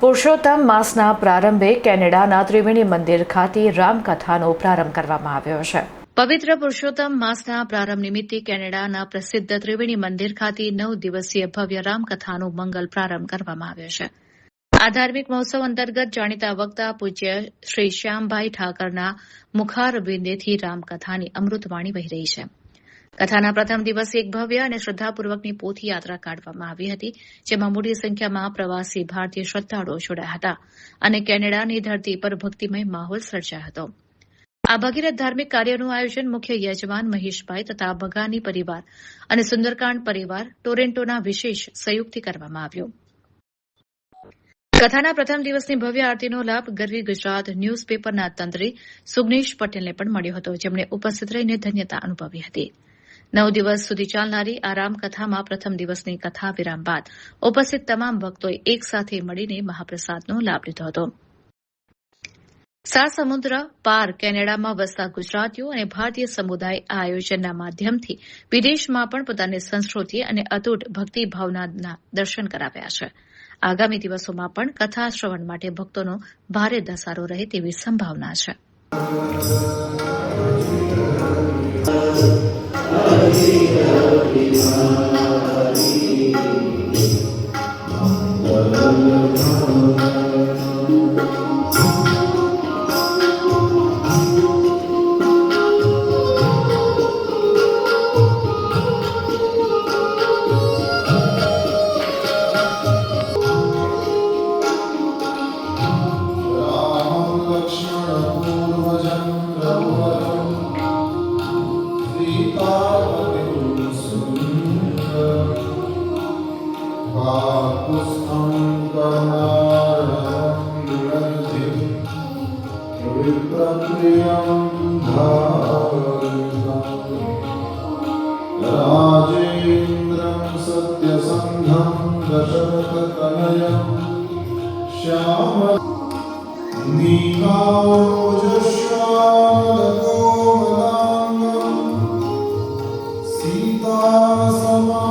પુરુષોત્તમ માસના પ્રારંભે કેનેડાના ત્રિવેણી મંદિર ખાતે રામકથાનો પ્રારંભ કરવામાં આવ્યો છે. પવિત્ર પુરુષોત્તમ માસના પ્રારંભ નિમિત્તે કેનેડાના પ્રસિદ્ધ ત્રિવેણી મંદિર ખાતે 9 દિવસીય ભવ્ય રામકથાનો મંગલ પ્રારંભ કરવામાં આવ્યો છે. આ ધાર્મિક મહોત્સવ અંતર્ગત જાણીતા વક્તા પૂજ્ય શ્રી શ્યામભાઈ ઠાકરના મુખારવિંદેથી રામકથાની અમૃતવાણી વહી રહી છે. કથાના પ્રથમ દિવસે એક ભવ્ય અને શ્રદ્ધાપૂર્વકની પોથયાત્રા કાઢવામાં આવી હતી, જેમાં મોટી સંખ્યામાં પ્રવાસી ભારતીય શ્રદ્ધાળુઓ જોડાયા હતા અને કેનેડાની ધરતી પર ભક્તિમય માહોલ સર્જાયો હતો. આ ભગીરથ ધાર્મિક કાર્યનું આયોજન મુખ્ય યજમાન મહેશભાઈ તથા બગાની પરિવાર અને સુંદરકાંડ પરિવાર ટોરેન્ટોના વિશેષ સહયોગથી કરવામાં આવ્યું. કથાના પ્રથમ દિવસની ભવ્ય આરતીનો લાભ ગરવી ગુજરાત ન્યૂઝપેપરના તંત્રી સુગ્નેશ પટેલને પણ મળ્યો હતો, જેમણે ઉપસ્થિત રહીને ધન્યતા અનુભવી હતી. 9 દિવસ સુધી ચાલનારી આ રામકથામાં પ્રથમ દિવસની કથા વિરામ બાદ ઉપસ્થિત તમામ ભક્તોએ એક સાથે મળીને મહાપ્રસાદનો લાભ લીધો હતો. સાત સમુદ્ર પાર કેનેડામાં વસતા ગુજરાતીઓ અને ભારતીય સમુદાય આ આયોજનના માધ્યમથી વિદેશમાં પણ પોતાની સંસ્કૃતિ અને અતૂટ ભક્તિભાવના દર્શન કરાવ્યા છે. આગામી દિવસોમાં પણ કથા શ્રવણ માટે ભક્તોનો ભારે ધસારો રહે તેવી સંભાવના છે. राजेन्द्रं सत्यसन्धं दशरथतनयं श्यामं नीलाञ्जश्यामलकोमलाङ्गं सीतासमा